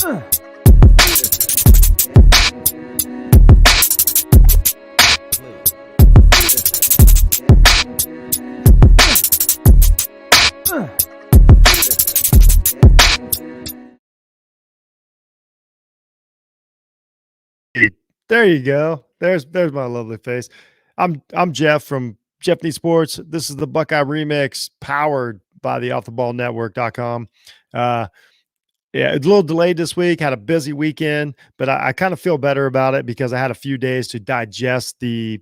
There you go. There's my lovely face. I'm Jeff from Jeff Needs Sports. This is the Buckeye Remix powered by the offtheballnetwork.com. Uh yeah, it's a little delayed this week. Had a busy weekend, but I kind of feel better about it because I had a few days to digest the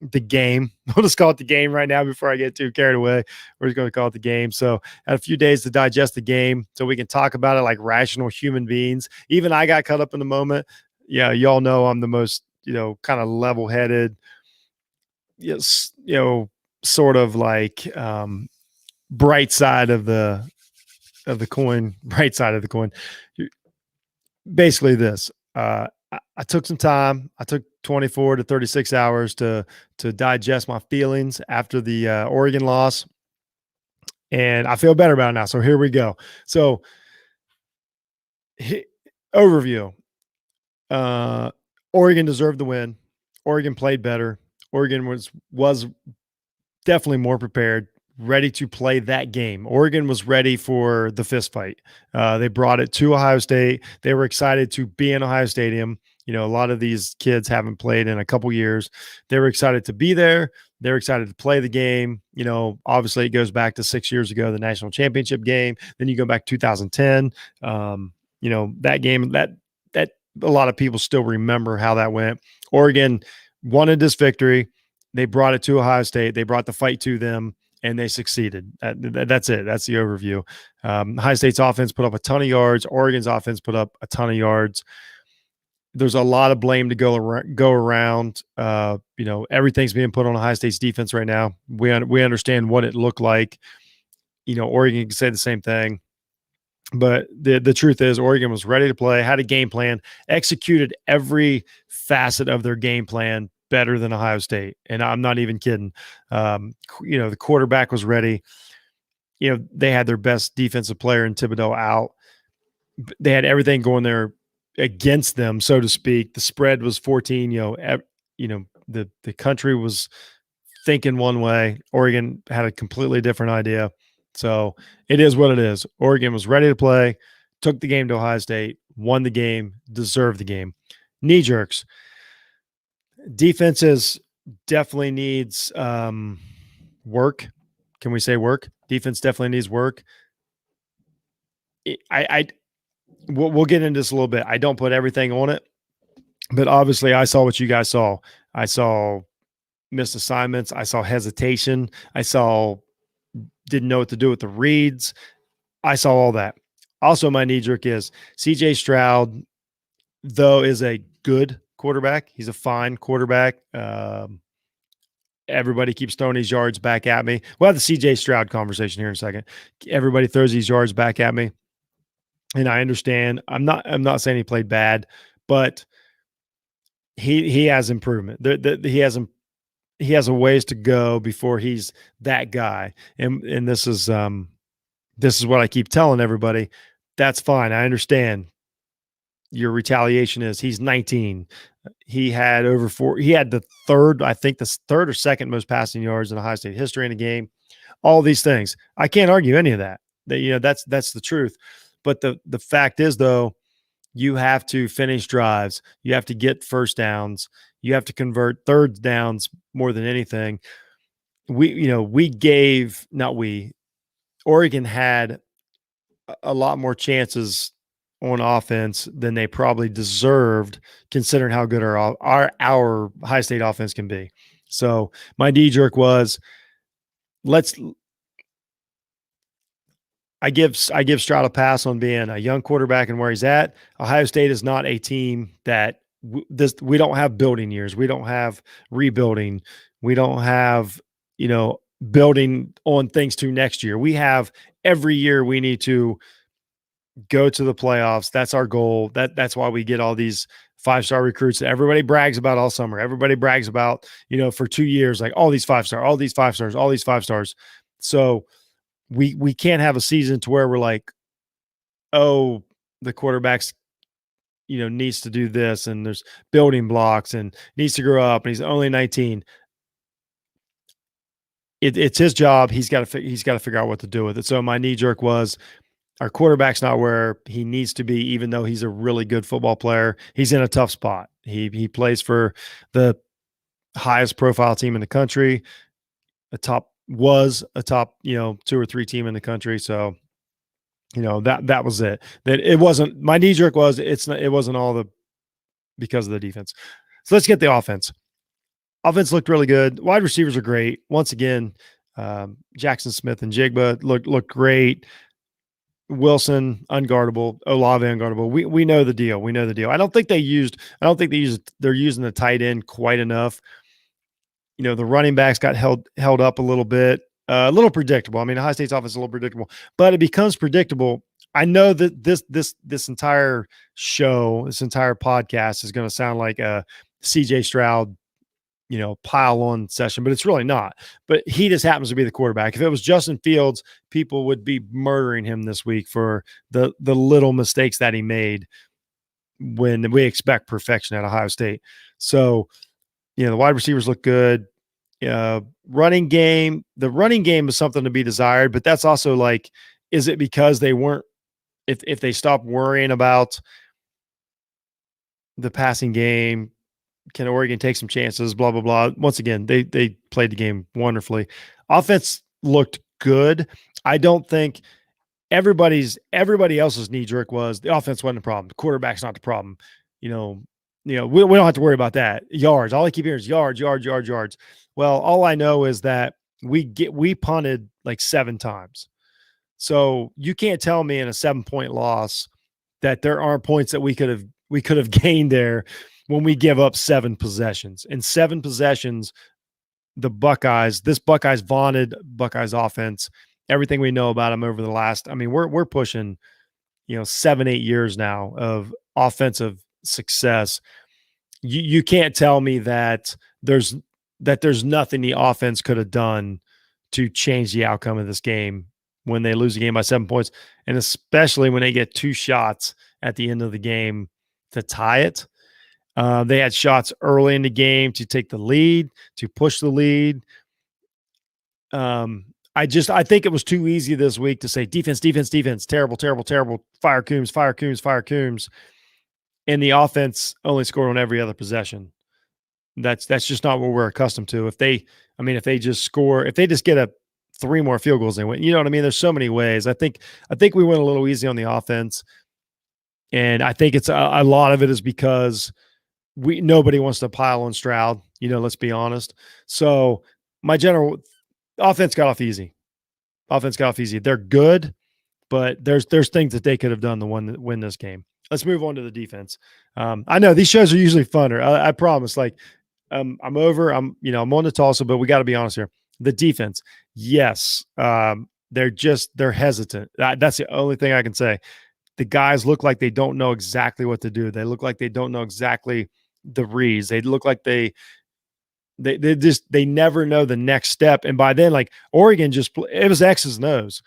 game. We'll just call it the game right now before I get too carried away. We're just going to call it the game. So, had a few days to digest the game so we can talk about it like rational human beings. Even I got caught up in the moment. Yeah, y'all know I'm the most, kind of level-headed, yes, sort of like bright side of the coin, bright side of the coin. Basically this. I took some time. I took 24 to 36 hours to digest my feelings after the Oregon loss, and I feel better about it now. So here we go. So overview. Oregon deserved the win. Oregon played better. Oregon was definitely more prepared, ready to play that game. Oregon was ready for the fist fight. They brought it to Ohio State. They were excited to be in Ohio Stadium. A lot of these kids haven't played in a couple years. They were excited to be there. They're excited to play the game. Obviously it goes back to 6 years ago, the national championship game. Then you go back 2010. That game that a lot of people still remember how that went. Oregon wanted this victory. They brought it to Ohio State. They brought the fight to them, and they succeeded. That's it. That's the overview. Ohio State's offense put up a ton of yards. Oregon's offense put up a ton of yards. There's a lot of blame to go around. Everything's being put on Ohio State's defense right now. We understand what it looked like. Oregon can say the same thing. But the truth is Oregon was ready to play, had a game plan, executed every facet of their game plan better than Ohio State. And I'm not even kidding. The quarterback was ready. They had their best defensive player in Thibodeau out. They had everything going there against them, so to speak. The spread was 14. The country was thinking one way. Oregon had a completely different idea. So it is what it is. Oregon was ready to play, took the game to Ohio State, won the game, deserved the game. Knee jerks. Defenses definitely needs work. Can we say work? Defense definitely needs work. We'll get into this a little bit. I don't put everything on it, but obviously I saw what you guys saw. I saw missed assignments. I saw hesitation. I saw didn't know what to do with the reads. I saw all that. Also, my knee jerk is CJ Stroud, though, is a good quarterback. He's a fine quarterback. Everybody keeps throwing these yards back at me. We'll have the CJ Stroud conversation here in a second. Everybody throws these yards back at me. And I understand. I'm not saying he played bad, but he has improvement. He has a ways to go before he's that guy. And this is what I keep telling everybody. That's fine. I understand. Your retaliation is he's 19. He had the third or second most passing yards in Ohio State history in a game. All these things. I can't argue any of that. That's the truth. But the fact is, though, you have to finish drives. You have to get first downs. You have to convert third downs more than anything. Oregon had a lot more chances on offense than they probably deserved, considering how good our Ohio State offense can be. So my knee jerk was, I give Stroud a pass on being a young quarterback and where he's at. Ohio State is not a team that we don't have building years. We don't have rebuilding. We don't have, building on things to next year. We have every year we need to go to the playoffs. That's our goal. That's why we get all these 5-star recruits that everybody brags about all summer. Everybody brags about, for 2 years, like all these 5-star, all these 5-stars, all these 5-stars. So we can't have a season to where we're like, oh, the quarterback's, needs to do this, and there's building blocks and needs to grow up, and he's only 19. It's his job. He's got to figure out what to do with it. So my knee jerk was our quarterback's not where he needs to be, even though he's a really good football player. He's in a tough spot. He plays for the highest profile team in the country, a top, 2 or 3 team in the country. So, that was it. That it wasn't my knee jerk was it wasn't all because of the defense. So let's get the offense. Offense looked really good. Wide receivers are great. Once again, Jackson Smith and Jigba looked great. Wilson unguardable, Olave unguardable. We know the deal. We know the deal. I don't think they're using the tight end quite enough. The running backs got held up a little bit, a little predictable. I mean, Ohio State's offense is a little predictable, but it becomes predictable. I know that this entire show, this entire podcast is going to sound like a CJ Stroud, pile on session, but it's really not. But he just happens to be the quarterback. If it was Justin Fields, people would be murdering him this week for the little mistakes that he made when we expect perfection at Ohio State. So, the wide receivers look good. The running game is something to be desired, but that's also like, is it because they weren't, if they stopped worrying about the passing game, can Oregon take some chances, blah, blah, blah. Once again, they played the game wonderfully. Offense looked good. I don't think everybody else's knee jerk was the offense wasn't the problem. The quarterback's not the problem. We don't have to worry about that. Yards. All I keep hearing is yards, yards, yards, yards. Well, all I know is that we punted like 7 times. So you can't tell me in a 7-point loss that there aren't points that we could have gained there when we give up 7 possessions. In 7 possessions, this Buckeyes vaunted Buckeyes offense, everything we know about them over the last, we're pushing, 7-8 years now of offensive success. You can't tell me that there's nothing the offense could have done to change the outcome of this game when they lose the game by 7 points, and especially when they get 2 shots at the end of the game to tie it. They had shots early in the game to take the lead, to push the lead. I think it was too easy this week to say defense, defense, defense, terrible, terrible, terrible, fire Coombs, fire Coombs, fire Coombs. And the offense only scored on every other possession. That's just not what we're accustomed to. If they just get 3 more field goals, they win. You know what I mean? There's so many ways. I think we went a little easy on the offense. And I think it's a lot of it is because nobody wants to pile on Stroud, let's be honest. So my general offense got off easy. They're good, but there's things that they could have done to win this game. Let's move on to the defense. I know these shows are usually funner. I promise. Like, I'm on the Tulsa, but we got to be honest here. The defense, yes, they're hesitant. That's the only thing I can say. The guys look like they don't know exactly what to do. They look like they don't know exactly the reads. They look like they never know the next step. And by then, like Oregon it was X's and O's.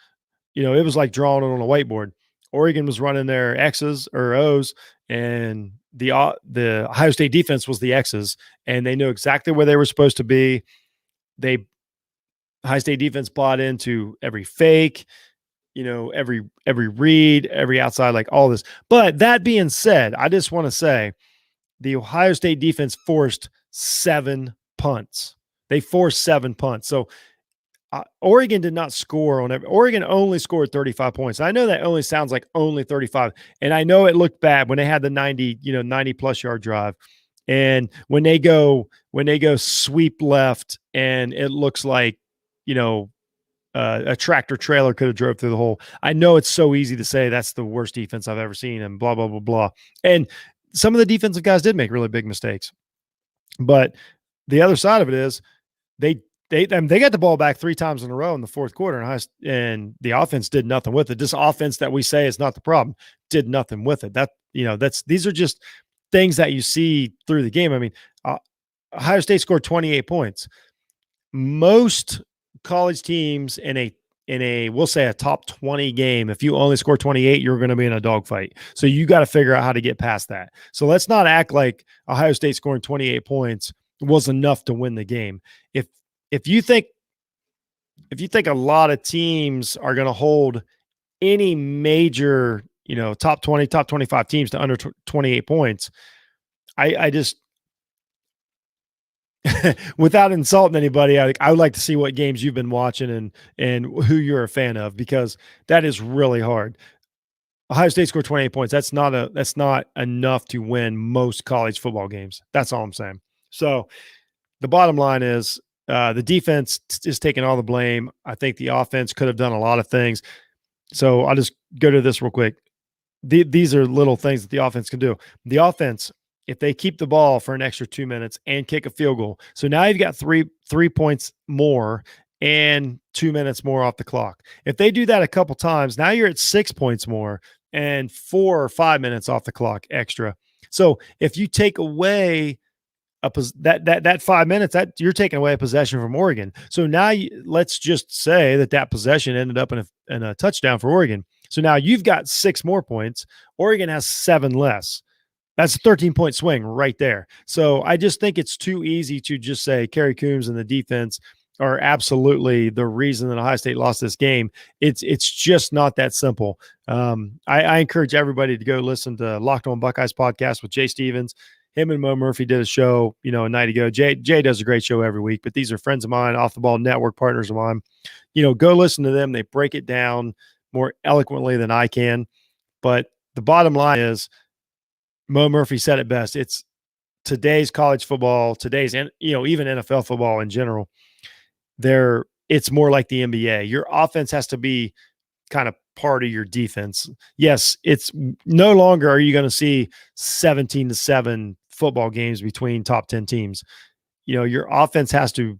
It was like drawing it on a whiteboard. Oregon was running their X's or O's, and the Ohio State defense was the X's, and they knew exactly where they were supposed to be. Ohio State defense bought into every fake, every read, every outside, like all this. But that being said, I just want to say the Ohio State defense forced 7 punts. They forced 7 punts. So Oregon did not score on every. Oregon only scored 35 points. I know that only sounds like only 35. And I know it looked bad when they had the 90 plus yard drive. And when they go sweep left and it looks like, a tractor trailer could have drove through the hole. I know it's so easy to say that's the worst defense I've ever seen and blah, blah, blah, blah. And some of the defensive guys did make really big mistakes. But the other side of it is they got the ball back 3 times in a row in the fourth quarter, and the offense did nothing with it. This offense that we say is not the problem did nothing with it. These are just things that you see through the game. I mean, Ohio State scored 28 points. Most college teams in a we'll say a top 20 game, if you only score 28, you're going to be in a dogfight. So you got to figure out how to get past that. So let's not act like Ohio State scoring 28 points was enough to win the game. If if you think a lot of teams are going to hold any major, top 20, top 25 teams to under 28 points, I just without insulting anybody, I would like to see what games you've been watching and who you're a fan of, because that is really hard. Ohio State scored 28 points. That's not enough to win most college football games. That's all I'm saying. So the bottom line is the defense is taking all the blame. I think the offense could have done a lot of things. So I'll just go to this real quick. These are little things that the offense can do. The offense, if they keep the ball for an extra 2 minutes and kick a field goal, so now you've got three points more and 2 minutes more off the clock. If they do that a couple times, now you're at 6 points more and 4 or 5 minutes off the clock extra. So if you take away that 5 minutes, that you're taking away a possession from Oregon. So now let's just say that possession ended up in a touchdown for Oregon. So now you've got 6 more points. Oregon has 7 less. That's a 13-point swing right there. So I just think it's too easy to just say Kerry Coombs and the defense are absolutely the reason that Ohio State lost this game. It's just not that simple. I encourage everybody to go listen to Locked On Buckeyes podcast with Jay Stevens. Him and Mo Murphy did a show, a night ago. Jay does a great show every week, but these are friends of mine, off the ball network partners of mine. Go listen to them. They break it down more eloquently than I can. But the bottom line is, Mo Murphy said it best. It's today's college football, even NFL football in general. It's more like the NBA. Your offense has to be kind of part of your defense. Yes, it's no longer are you going to see 17-7 football games between top 10 teams. Your offense has to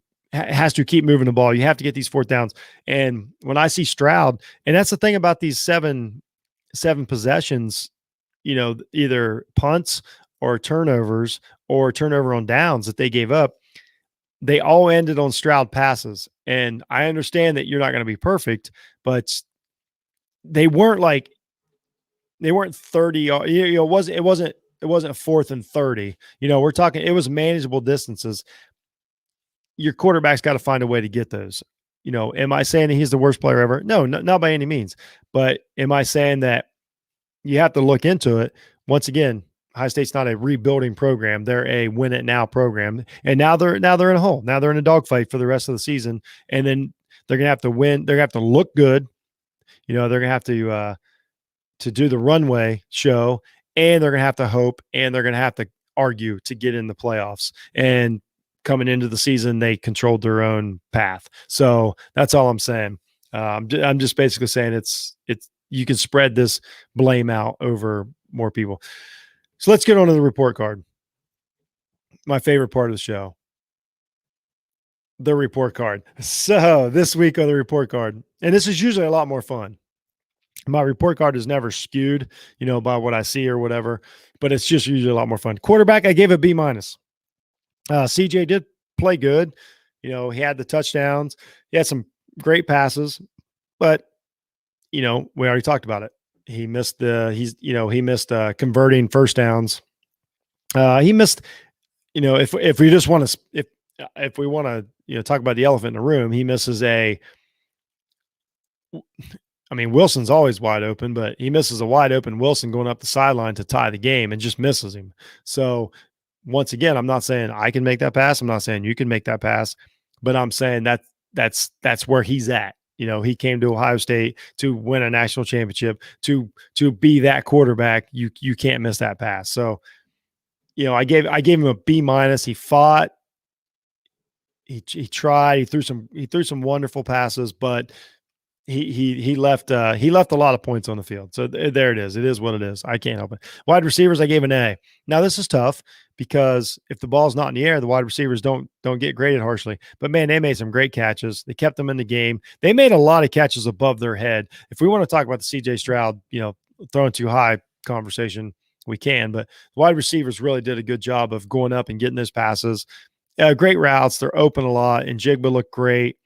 keep moving the ball. You have to get these fourth downs. And when I see Stroud, and that's the thing about these seven possessions, either punts or turnovers or turnover on downs that they gave up, they all ended on Stroud passes. And I understand that you're not going to be perfect, but they weren't 30. It wasn't 4th and 30. We're talking, it was manageable distances. Your quarterback's got to find a way to get those. Am I saying that he's the worst player ever? No, not by any means. But am I saying that you have to look into it? Once again, Ohio State's not a rebuilding program. They're a win it now program. And now they're in a hole. Now they're in a dogfight for the rest of the season. And then they're going to have to win. They're going to have to look good. They're going to have to do the runway show, and they're going to have to hope, and they're going to have to argue to get in the playoffs. And coming into the season, they controlled their own path. So that's all I'm saying. I'm just basically saying it's you can spread this blame out over more people. So let's get on to the report card. My favorite part of the show, the report card. So this week on the report card, and this is usually a lot more fun. My report card is never skewed, by what I see or whatever, but it's just usually a lot more fun. Quarterback, I gave a B-. CJ did play good. He had the touchdowns. He had some great passes, but we already talked about it. He missed converting first downs. He missed, if we just want to, if we want to, talk about the elephant in the room, he misses Wilson's always wide open, but he misses a wide open Wilson going up the sideline to tie the game and just misses him. So once again, I'm not saying I can make that pass. I'm not saying you can make that pass, but I'm saying that's where he's at. He came to Ohio State to win a national championship, to be that quarterback. You can't miss that pass. So, I gave him a B-. He fought, he tried, he threw some wonderful passes, but he left a lot of points on the field. So there it is. It is what it is. I can't help it. Wide receivers, I gave an A. Now this is tough because if the ball's not in the air, the wide receivers don't get graded harshly. But man, they made some great catches. They kept them in the game. They made a lot of catches above their head. If we want to talk about the CJ Stroud, throwing too high conversation, we can. But the wide receivers really did a good job of going up and getting those passes. Great routes. They're open a lot, and Jigba looked great.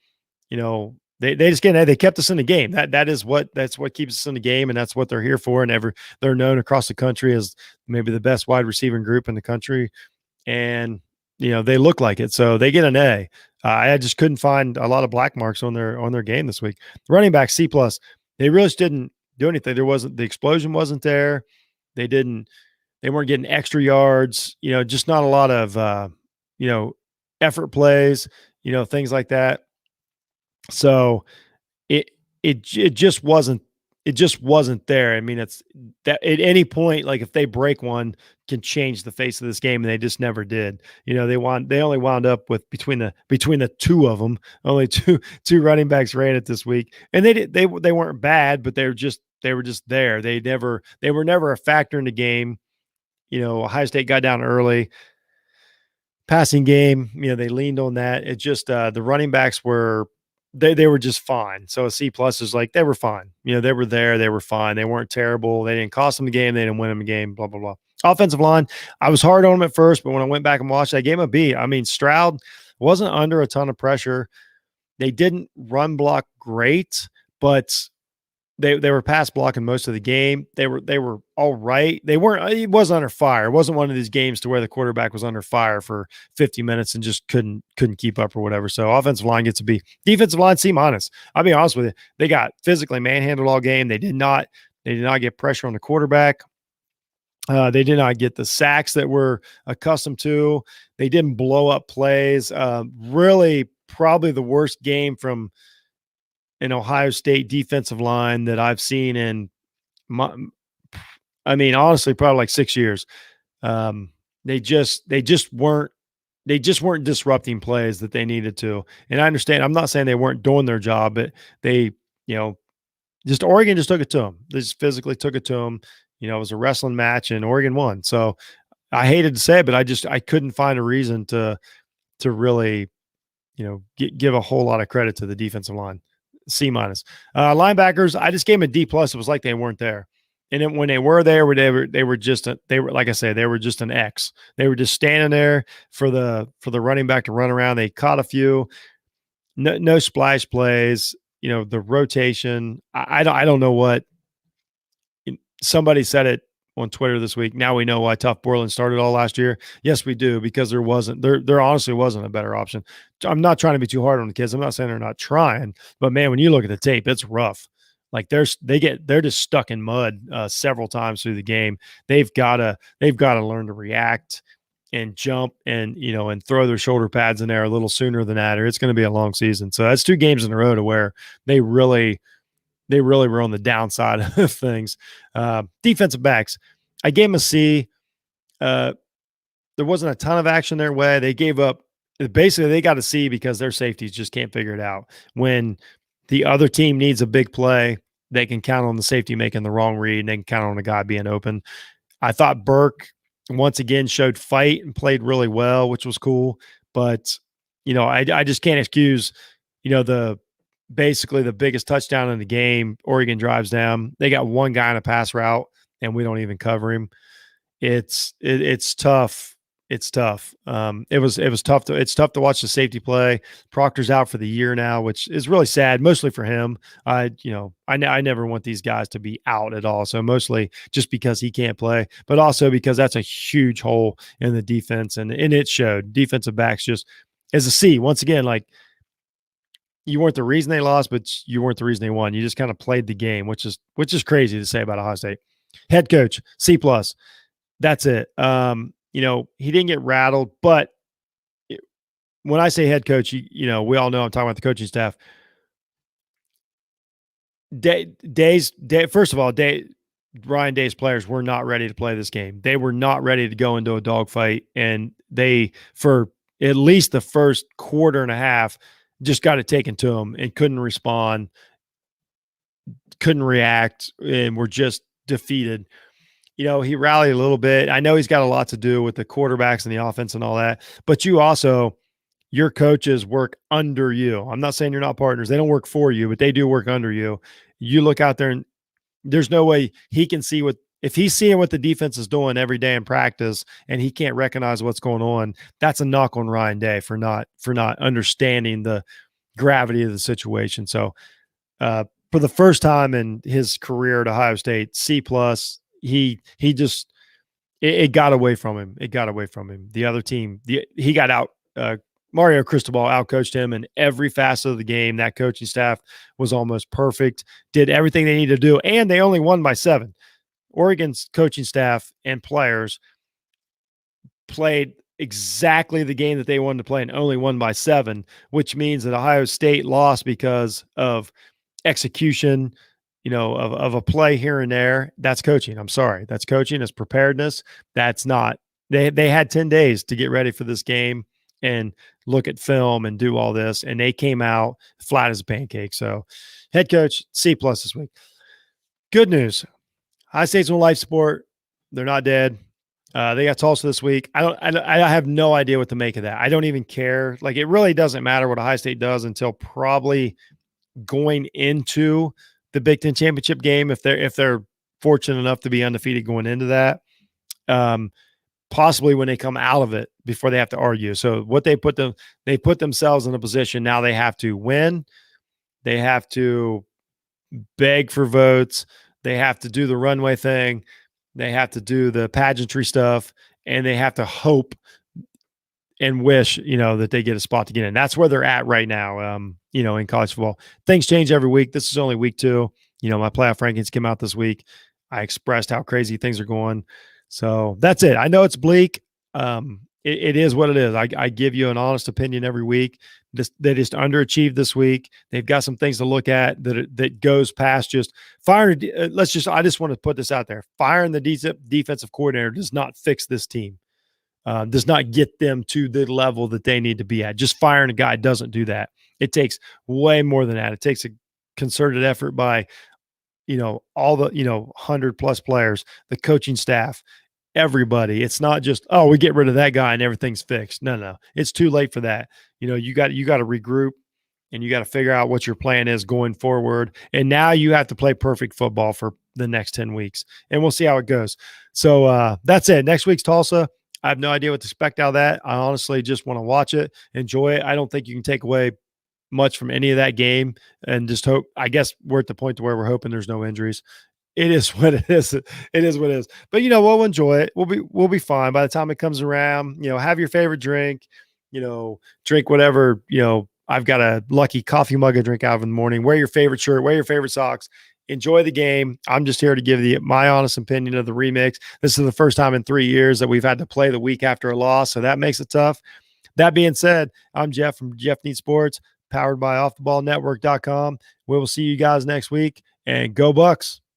They just they kept us in the game. That's what keeps us in the game, and that's what they're here for. And they're known across the country as maybe the best wide receiving group in the country, and they look like it, so they get an A. I just couldn't find a lot of black marks on their game this week. Running back C plus. They really just didn't do anything. The explosion wasn't there. They didn't they weren't getting extra yards. Just not a lot of effort plays. Things like that. So it it just wasn't there. I mean, it's that at any point, like if they break one, can change the face of this game, and they just never did. They only wound up with between the two of them, only two running backs ran it this week, and they weren't bad, but they were just there. They were never a factor in the game. Ohio State got down early. Passing game, they leaned on that. It just the running backs they were just fine. So a C plus is like they were fine. They were there, they were fine. They weren't terrible. They didn't cost them the game, they didn't win them the game, blah, blah, blah. Offensive line, I was hard on them at first, but when I went back and watched, I gave him a B. I mean, Stroud wasn't under a ton of pressure. They didn't run block great, but they were pass blocking most of the game. They were all right. It wasn't under fire. It wasn't one of these games to where the quarterback was under fire for 50 minutes and just couldn't keep up or whatever. So offensive line gets to be. Defensive line C minus. I'll be honest with you. They got physically manhandled all game. They did not get pressure on the quarterback. They did not get the sacks that we're accustomed to. They didn't blow up plays. Really, probably the worst game from an Ohio State defensive line that I've seen in honestly, probably like 6 years. They just weren't disrupting plays that they needed to. And I understand, I'm not saying they weren't doing their job, but they, just Oregon just took it to them. They just physically took it to them. It was a wrestling match and Oregon won. So I hated to say it, but I couldn't find a reason to really, give a whole lot of credit to the defensive line. C minus. Linebackers, I just gave them a D plus. It was like they weren't there. And then when they were there, they were like I say, they were just an X. They were just standing there for the running back to run around. They caught a few, no splash plays. The rotation. I don't know what. Somebody said it on Twitter this week. Now we know why Tough Borland started all last year. Yes, we do, because there honestly wasn't a better option. I'm not trying to be too hard on the kids. I'm not saying they're not trying, but man, when you look at the tape, it's rough. Like they're just stuck in mud several times through the game. They've got to learn to react and jump and and throw their shoulder pads in there a little sooner than that, or it's going to be a long season. So that's 2 games in a row to where they really were on the downside of things. Defensive backs, I gave them a C. There wasn't a ton of action their way. They gave up. Basically, they got a C because their safeties just can't figure it out. When the other team needs a big play, they can count on the safety making the wrong read, and they can count on the guy being open. I thought Burke, once again, showed fight and played really well, which was cool. But, I just can't excuse, basically the biggest touchdown in the game. Oregon drives down. They got one guy on a pass route, and we don't even cover him. It's tough. It's tough. It's tough to watch the safety play. Proctor's out for the year now, which is really sad, mostly for him. I never want these guys to be out at all. So mostly just because he can't play, but also because that's a huge hole in the defense. And it showed. Defensive backs just as a C. Once again, like, you weren't the reason they lost, but you weren't the reason they won. You just kind of played the game, which is crazy to say about Ohio State. Head coach, C plus. That's it. He didn't get rattled, but when I say head coach, we all know I'm talking about the coaching staff. First of all, Ryan Day's players were not ready to play this game. They were not ready to go into a dogfight, and they, for at least the first quarter and a half, just got it taken to them and couldn't respond, couldn't react, and were just defeated. He rallied a little bit. I know he's got a lot to do with the quarterbacks and the offense and all that, but your coaches work under you. I'm not saying you're not partners. They don't work for you, but they do work under you. You look out there and there's no way he can see if he's seeing what the defense is doing every day in practice and he can't recognize what's going on. That's a knock on Ryan Day for not understanding the gravity of the situation. So uh, for the first time in his career at Ohio State, C plus. He just it got away from him. It got away from him. The other team, he got out. Mario Cristobal outcoached him in every facet of the game. That coaching staff was almost perfect. Did everything they needed to do, and they only won by 7. Oregon's coaching staff and players played exactly the game that they wanted to play and only won by 7, which means that Ohio State lost because of execution, of a play here and there. That's coaching. I'm sorry. That's coaching. It's preparedness. That's not. They had 10 days to get ready for this game and look at film and do all this, and they came out flat as a pancake. So, head coach C plus this week. Good news. Ohio State's a life sport. They're not dead. They got Tulsa this week. I have no idea what to make of that. I don't even care. Like, it really doesn't matter what Ohio State does until probably going into the Big Ten championship game, if they're fortunate enough to be undefeated going into that. Possibly when they come out of it before they have to argue. So what they put themselves in a position now. They have to win. They have to beg for votes. They have to do the runway thing. They have to do the pageantry stuff, and they have to hope and wish, that they get a spot to get in. That's where they're at right now. In college football, things change every week. This is only week 2. My playoff rankings came out this week. I expressed how crazy things are going. So that's it. I know it's bleak. It is what it is. I give you an honest opinion every week. They just underachieved this week. They've got some things to look at that goes past just firing. I just want to put this out there. Firing the defensive coordinator does not fix this team. Does not get them to the level that they need to be at. Just firing a guy doesn't do that. It takes way more than that. It takes a concerted effort by, all the, 100+ players, the coaching staff, everybody. It's not just, oh, we get rid of that guy and everything's fixed. No. It's too late for that. You got to regroup, and you got to figure out what your plan is going forward. And now you have to play perfect football for the next 10 weeks, and we'll see how it goes. So that's it. Next week's Tulsa. I have no idea what to expect out of that. I honestly just want to watch it, enjoy it. I don't think you can take away much from any of that game, and just hope. I guess we're at the point to where we're hoping there's no injuries. It is what it is. It is what it is. But we'll enjoy it. We'll be fine by the time it comes around. Have your favorite drink. Drink whatever. I've got a lucky coffee mug I drink out of in the morning. Wear your favorite shirt. Wear your favorite socks. Enjoy the game. I'm just here to give my honest opinion of the remix. This is the first time in 3 years that we've had to play the week after a loss, so that makes it tough. That being said, I'm Jeff from Jeff Needs Sports, powered by offtheballnetwork.com. We will see you guys next week, and go Bucks.